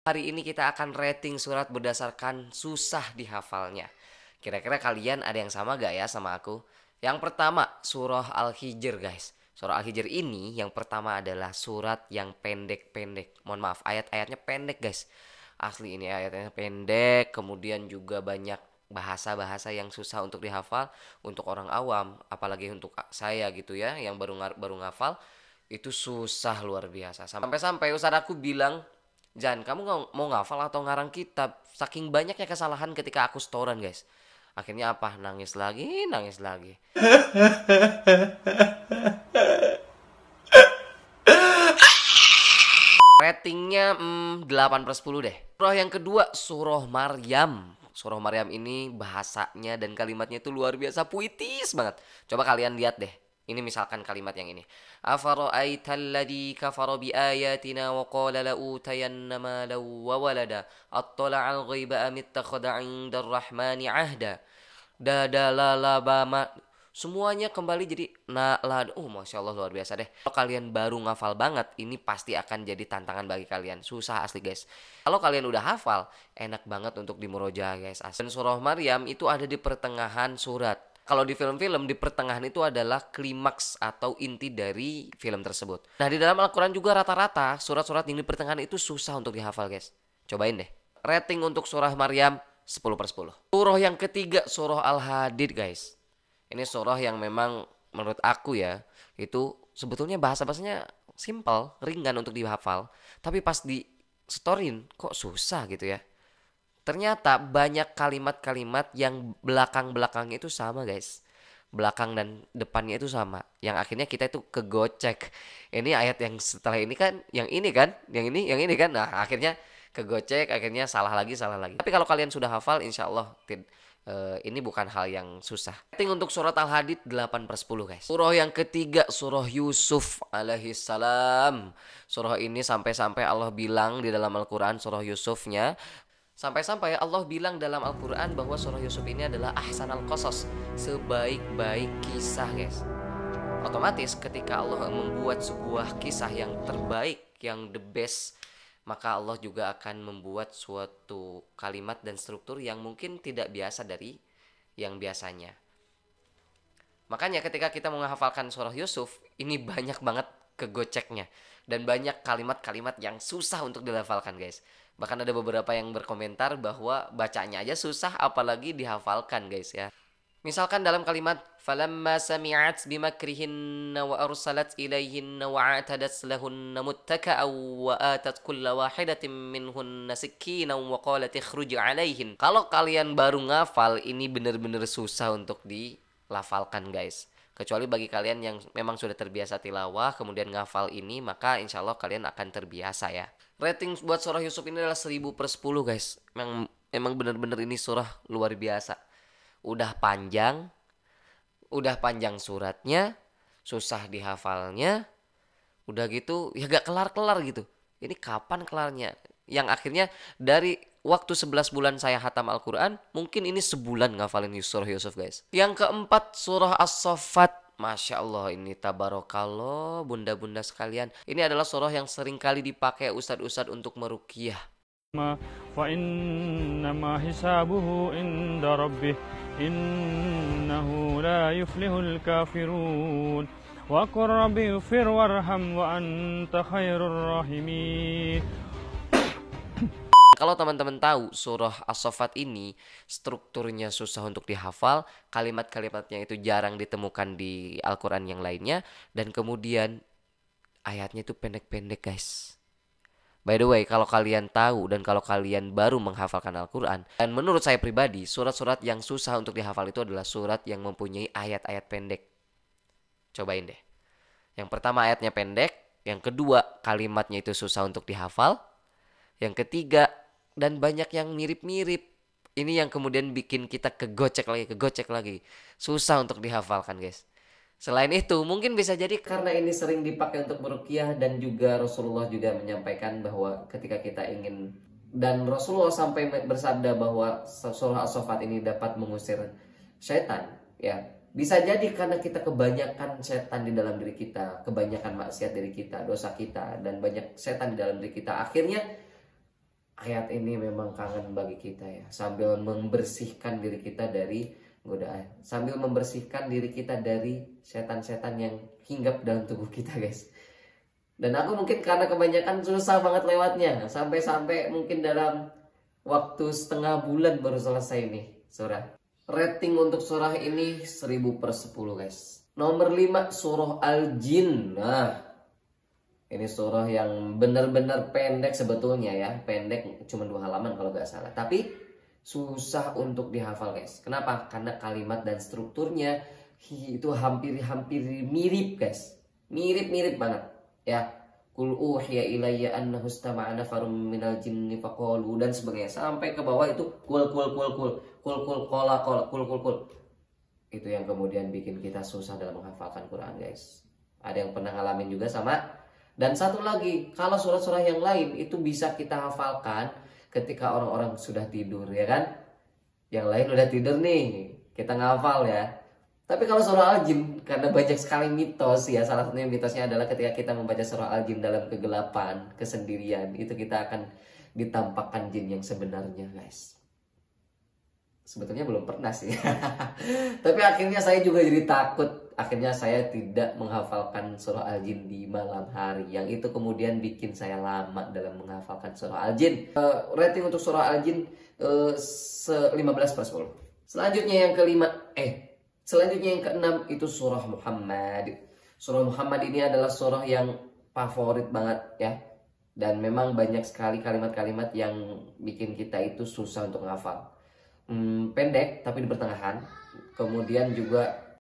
Hari ini kita akan rating surat berdasarkan susah dihafalnya. Kira-kira kalian ada yang sama gak ya sama aku? Yang pertama, surah Al-Hijr guys. Surah Al-Hijr ini yang pertama adalah surat yang pendek-pendek. Mohon maaf, ayat-ayatnya pendek guys. Asli ini ayatnya pendek, kemudian juga banyak bahasa-bahasa yang susah untuk dihafal untuk orang awam, apalagi untuk saya gitu ya yang baru ngafal itu susah luar biasa. Sampai-sampai ustaz aku bilang, "Jan, kamu mau ngafal atau ngarang kitab?" Saking banyaknya kesalahan ketika aku setoran, guys. Akhirnya apa? Nangis lagi, nangis lagi. Ratingnya 8/10 deh. Surah yang kedua, surah Maryam. Surah Maryam ini bahasanya dan kalimatnya itu luar biasa puitis banget. Coba kalian lihat deh. Ini misalkan kalimat yang ini. Afara'aital ladzi kafara biayatina wa qala la utayanna malan wa walada attala'al ghaiba am ittakhadha 'indar rahmani 'ahda. Dadalalabama, semuanya kembali jadi nalad. Masya Allah luar biasa deh. Kalau kalian baru ngafal banget, ini pasti akan jadi tantangan bagi kalian. Susah asli guys. Kalau kalian udah hafal, enak banget untuk dimurojaah guys. Dan surah Maryam itu ada di pertengahan surat. Kalau di film-film di pertengahan itu adalah klimaks atau inti dari film tersebut. Nah di dalam Al-Quran juga rata-rata surat-surat yang di pertengahan itu susah untuk dihafal guys. Cobain deh. Rating untuk surah Maryam 10/10. Surah yang ketiga, surah Al-Hadid guys. Ini surah yang memang menurut aku ya, itu sebetulnya bahasa-bahasanya simple, ringan untuk dihafal. Tapi pas di setorin kok susah gitu ya. Ternyata banyak kalimat-kalimat yang belakang-belakangnya itu sama guys. Belakang dan depannya itu sama. Yang akhirnya kita itu kegocek. Ini ayat yang setelah ini kan, yang ini kan, yang ini kan. Nah akhirnya kegocek, akhirnya salah lagi, salah lagi. Tapi kalau kalian sudah hafal, insya Allah ini bukan hal yang susah. Rating untuk surat Al-Hadid 8/10 guys. Surah yang ketiga, surah Yusuf alaihissalam. Surah ini sampai-sampai Allah bilang di dalam Al-Quran surah Yusufnya. Sampai-sampai Allah bilang dalam Al-Quran bahwa surah Yusuf ini adalah ahsanal qasas, sebaik-baik kisah guys. Otomatis ketika Allah membuat sebuah kisah yang terbaik, yang the best, maka Allah juga akan membuat suatu kalimat dan struktur yang mungkin tidak biasa dari yang biasanya. Makanya ketika kita menghafalkan surah Yusuf, ini banyak banget kegoceknya. Dan banyak kalimat-kalimat yang susah untuk dilafalkan guys. Bahkan ada beberapa yang berkomentar bahwa bacanya aja susah apalagi dihafalkan guys ya. Misalkan dalam kalimat falamma sami'at bimakrihinna wa arsalat ilaihinna wa atadat lahunna muttaka'aw wa atat kulla wahidatin minhunna sikkinan wa qalat ikhruj 'alaihin. Kalau kalian baru ngafal ini bener-bener susah untuk dilafalkan guys. Kecuali bagi kalian yang memang sudah terbiasa tilawah kemudian ngafal ini, maka insya Allah kalian akan terbiasa ya. Rating buat surah Yusuf ini adalah 1000/10 guys. Memang bener-bener ini surah luar biasa. Udah panjang suratnya, susah dihafalnya, udah gitu ya gak kelar-kelar gitu. Ini kapan kelarnya? Yang akhirnya dari waktu 11 bulan saya hatam Al-Quran, mungkin ini sebulan ngafalin surah Yusuf guys. Yang keempat, surah As-Saffat. Masya Allah, ini tabarakallah bunda-bunda sekalian. Ini adalah surah yang sering kali dipakai ustadz-ustadz untuk meruqyah. Fa innama hisabuhu inda rabbih innahu la yuflihul kafirun wa qur rabbi ighfir warham wa anta khairur rahimin. Kalau teman-teman tahu surah As-Saffat ini strukturnya susah untuk dihafal, kalimat-kalimatnya itu jarang ditemukan di Al-Quran yang lainnya, dan kemudian ayatnya itu pendek-pendek guys. By the way, kalau kalian tahu dan kalau kalian baru menghafalkan Al-Quran, dan menurut saya pribadi, surat-surat yang susah untuk dihafal itu adalah surat yang mempunyai ayat-ayat pendek. Cobain deh. Yang pertama ayatnya pendek, yang kedua kalimatnya itu susah untuk dihafal, yang ketiga dan banyak yang mirip-mirip. Ini yang kemudian bikin kita kegocek lagi. Susah untuk dihafalkan guys. Selain itu mungkin bisa jadi karena ini sering dipakai untuk meruqyah, dan juga Rasulullah juga menyampaikan bahwa ketika kita ingin, dan Rasulullah sampai bersabda bahwa surah As-Saffat ini dapat mengusir syaitan ya. Bisa jadi karena kita kebanyakan setan di dalam diri kita, kebanyakan maksiat diri kita, dosa kita, dan banyak setan di dalam diri kita. Akhirnya ayat ini memang kangen bagi kita ya. Sambil membersihkan diri kita dari godaan, sambil membersihkan diri kita dari setan-setan yang hinggap dalam tubuh kita guys. Dan aku mungkin karena kebanyakan susah banget lewatnya, sampai-sampai mungkin dalam waktu setengah bulan baru selesai nih surah. Rating untuk surah ini 1000/10 guys. Nomor 5 surah Al-Jin. Nah, ini surah yang benar-benar pendek sebetulnya ya. Pendek cuma 2 halaman kalau nggak salah. Tapi susah untuk dihafal guys. Kenapa? Karena kalimat dan strukturnya itu hampir mirip guys. Mirip-mirip banget ya. Qul uhiya ilayya annahu istama'a nafarum minal jinni faqalu dan sebagainya. Sampai ke bawah itu kul. Itu yang kemudian bikin kita susah dalam menghafalkan Quran guys. Ada yang pernah ngalamin juga sama. Dan satu lagi, kalau surah-surah yang lain itu bisa kita hafalkan ketika orang-orang sudah tidur ya kan. Yang lain udah tidur nih, kita ngafal ya. Tapi kalau surah Al-Jin, karena banyak sekali mitos ya, salah satunya mitosnya adalah ketika kita membaca surah Al-Jin dalam kegelapan, kesendirian, itu kita akan ditampakkan jin yang sebenarnya guys. Sebetulnya belum pernah sih. Tapi akhirnya saya juga jadi takut. Akhirnya saya tidak menghafalkan surah Al-Jin di malam hari. Yang itu kemudian bikin saya lama dalam menghafalkan surah Al-Jin. Rating untuk surah Al-Jin 15/10. Selanjutnya yang keenam itu surah Muhammad. Surah Muhammad ini adalah surah yang favorit banget ya. Dan memang banyak sekali kalimat-kalimat yang bikin kita itu susah untuk menghafal. Pendek tapi di pertengahan. Kemudian juga